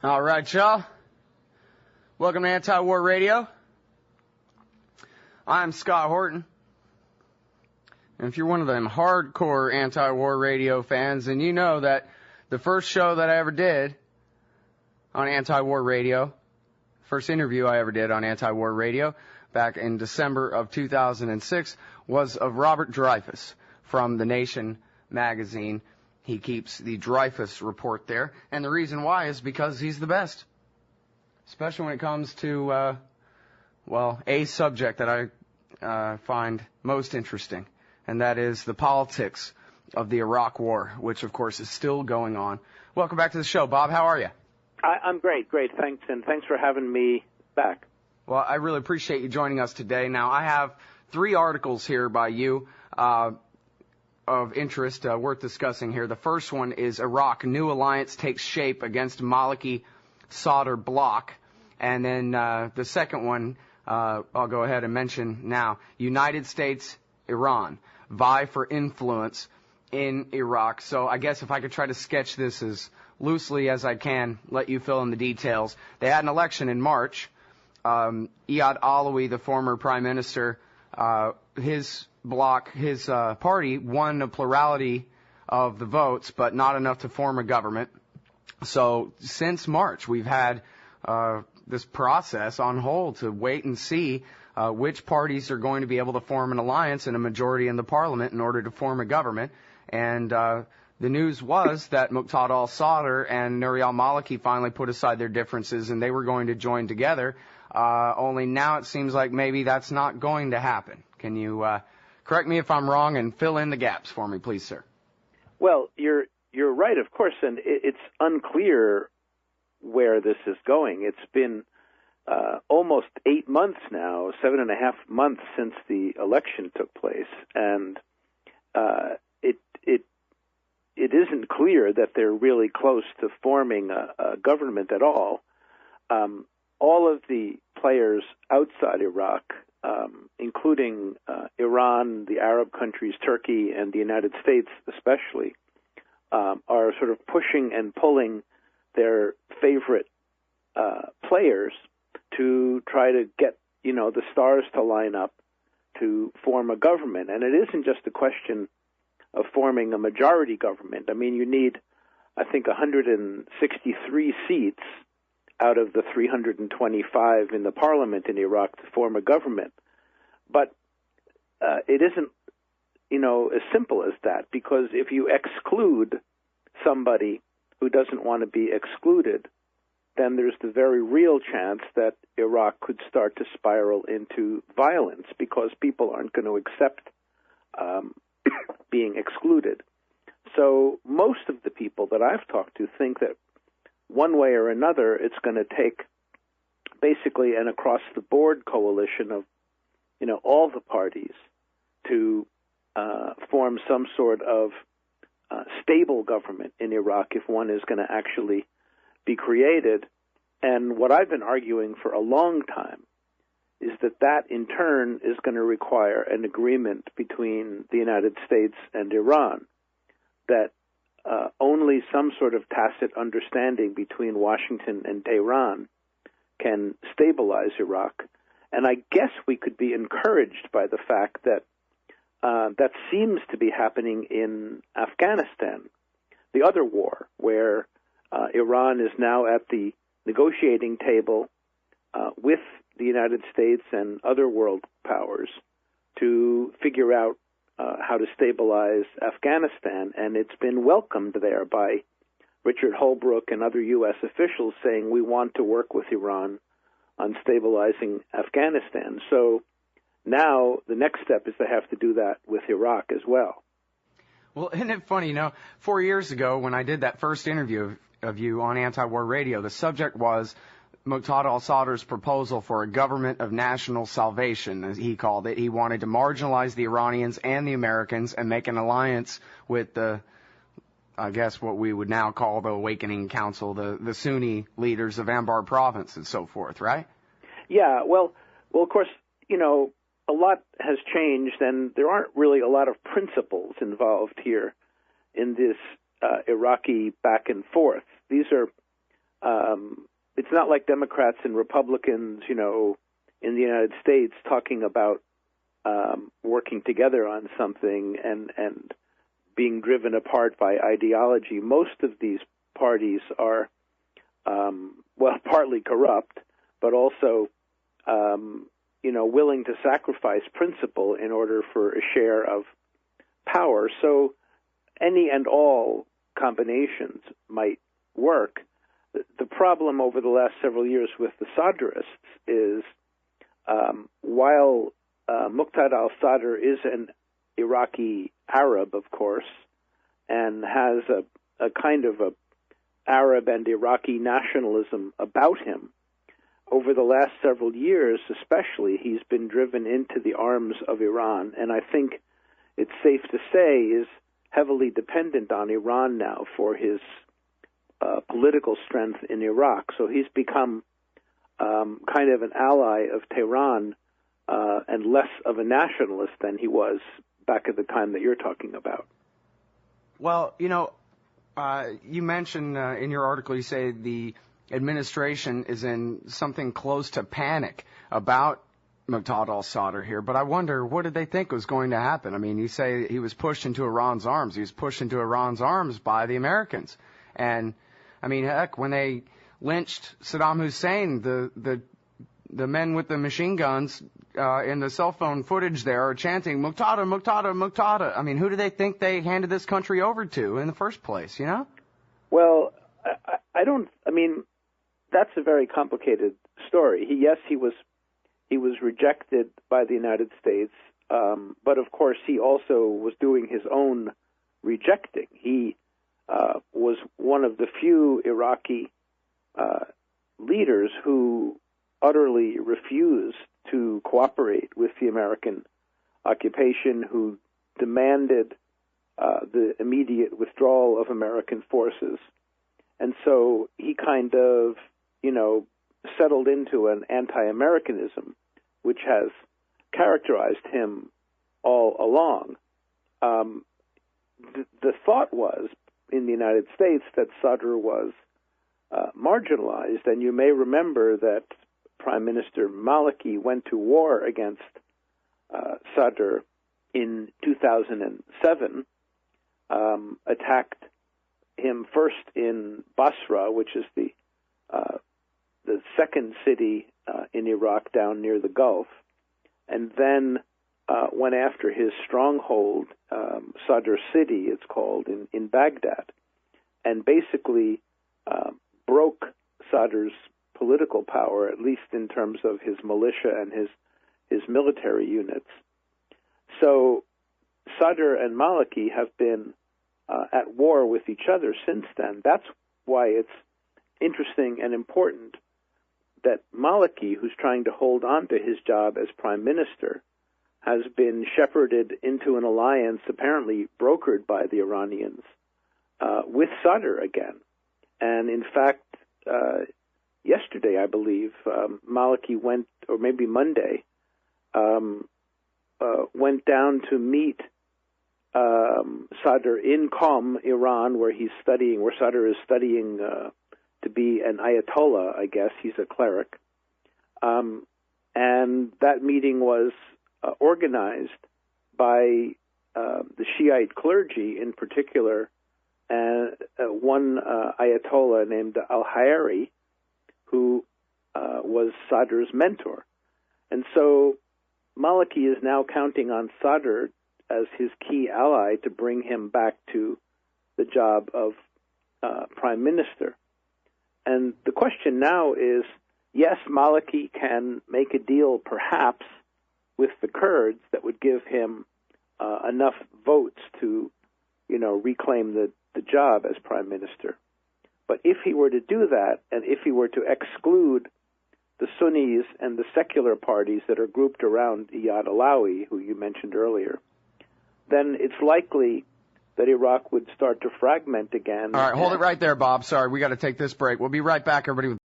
All right, y'all. Welcome to Antiwar Radio. I'm Scott Horton. And if you're one of them hardcore anti-war radio fans, then you know that the first show that I ever did on anti-war radio, first interview I ever did on anti-war radio back in December of 2006 was of Robert Dreyfuss from The Nation magazine. He keeps the Dreyfuss Report there, and the reason why is because he's the best, especially when it comes to, a subject that I find most interesting, and that is the politics of the Iraq War, which, of course, is still going on. Welcome back to the show. Bob, how are you? I'm great. Thanks, and thanks for having me back. Well, I really appreciate you joining us today. Now, I have 3 articles here by you of interest worth discussing here. The first one is Iraq, new alliance takes shape against Maliki Sadr bloc. And then the second one, I'll go ahead and mention now, United States, Iran, vie for influence in Iraq. So I guess if I could try to sketch this as loosely as I can, let you fill in the details. They had an election in March. Iyad Alawi, the former prime minister, his bloc, his party won a plurality of the votes, but not enough to form a government. So since March, we've had this process on hold to wait and see which parties are going to be able to form an alliance and a majority in the parliament in order to form a government. And the news was that Moqtada al-Sadr and Nouri al-Maliki finally put aside their differences and they were going to join together. Only now it seems like maybe that's not going to happen. Can you correct me if I'm wrong and fill in the gaps for me, please, sir? Well, you're right, of course, and it's unclear where this is going. It's been almost 8 months now, 7.5 months since the election took place, and it isn't clear that they're really close to forming a government at all. All of the players outside Iraq, including Iran, the Arab countries, Turkey, and the United States especially, are sort of pushing and pulling their favorite players to try to get, the stars to line up to form a government. And it isn't just a question of forming a majority government. I mean, you need, I think, 163 seats out of the 325 in the parliament in Iraq to form a government. But it isn't, as simple as that, because if you exclude somebody who doesn't want to be excluded, then there's the very real chance that Iraq could start to spiral into violence because people aren't going to accept being excluded. So most of the people that I've talked to think that one way or another it's going to take basically an across-the-board coalition of, all the parties to form some sort of stable government in Iraq if one is going to actually be created. And what I've been arguing for a long time is that in turn is going to require an agreement between the United States and Iran, that only some sort of tacit understanding between Washington and Tehran can stabilize Iraq. And I guess we could be encouraged by the fact that that seems to be happening in Afghanistan, the other war, where Iran is now at the negotiating table with the United States and other world powers to figure out how to stabilize Afghanistan. And it's been welcomed there by Richard Holbrooke and other U.S. officials saying we want to work with Iran on stabilizing Afghanistan. So now the next step is to have to do that with Iraq as well. Well, isn't it funny, 4 years ago when I did that first interview of you on Anti-War Radio, the subject was Moqtada al-Sadr's proposal for a government of national salvation, as he called it. He wanted to marginalize the Iranians and the Americans and make an alliance with the, I guess what we would now call the Awakening Council, the Sunni leaders of Anbar province and so forth, right? Yeah, well, of course, a lot has changed, and there aren't really a lot of principles involved here in this Iraqi back and forth. These are it's not like Democrats and Republicans, in the United States talking about working together on something and being driven apart by ideology. Most of these parties are, partly corrupt, but also, willing to sacrifice principle in order for a share of power. So any and all combinations might work. The problem over the last several years with the Sadrists is while Moqtada al-Sadr is an Iraqi Arab, of course, and has a kind of a Arab and Iraqi nationalism about him, over the last several years especially, he's been driven into the arms of Iran, and I think it's safe to say is heavily dependent on Iran now for his political strength in Iraq. So he's become kind of an ally of Tehran and less of a nationalist than he was back at the time that you're talking about. Well, you mentioned in your article, you say the administration is in something close to panic about Moqtada al-Sadr here, but I wonder, what did they think was going to happen? I mean, you say he was pushed into Iran's arms. He was pushed into Iran's arms by the Americans. And, I mean, heck, when they lynched Saddam Hussein, the men with the machine guns in the cell phone footage there are chanting, Moqtada, Moqtada, Moqtada. I mean, who do they think they handed this country over to in the first place, Well, that's a very complicated story. He was rejected by the United States, but of course he also was doing his own rejecting. He was one of the few Iraqi leaders who utterly refused to cooperate with the American occupation, who demanded the immediate withdrawal of American forces. And so he kind of, settled into an anti-Americanism, which has characterized him all along. The thought was, in the United States, that Sadr was marginalized, and you may remember that Prime Minister Maliki went to war against Sadr in 2007, attacked him first in Basra, which is the second city in Iraq down near the Gulf, and then went after his stronghold, Sadr City, it's called, in Baghdad, and basically broke Sadr's political power, at least in terms of his militia and his military units. So Sadr and Maliki have been at war with each other since then. That's why it's interesting and important that Maliki, who's trying to hold on to his job as prime minister, has been shepherded into an alliance apparently brokered by the Iranians with Sadr again. And in fact, yesterday, I believe, Maliki went, or maybe Monday, went down to meet Sadr in Qom, Iran, where Sadr is studying to be an Ayatollah, I guess. He's a cleric. And that meeting was organized by the Shiite clergy in particular, and one Ayatollah named al-Hayari, who was Sadr's mentor. And so Maliki is now counting on Sadr as his key ally to bring him back to the job of prime minister. And the question now is, yes, Maliki can make a deal perhaps with the Kurds that would give him enough votes to, reclaim the job as prime minister. But if he were to do that, and if he were to exclude the Sunnis and the secular parties that are grouped around Iyad Alawi, who you mentioned earlier, then it's likely that Iraq would start to fragment again. All right, hold it right there, Bob. Sorry, we got to take this break. We'll be right back, everybody.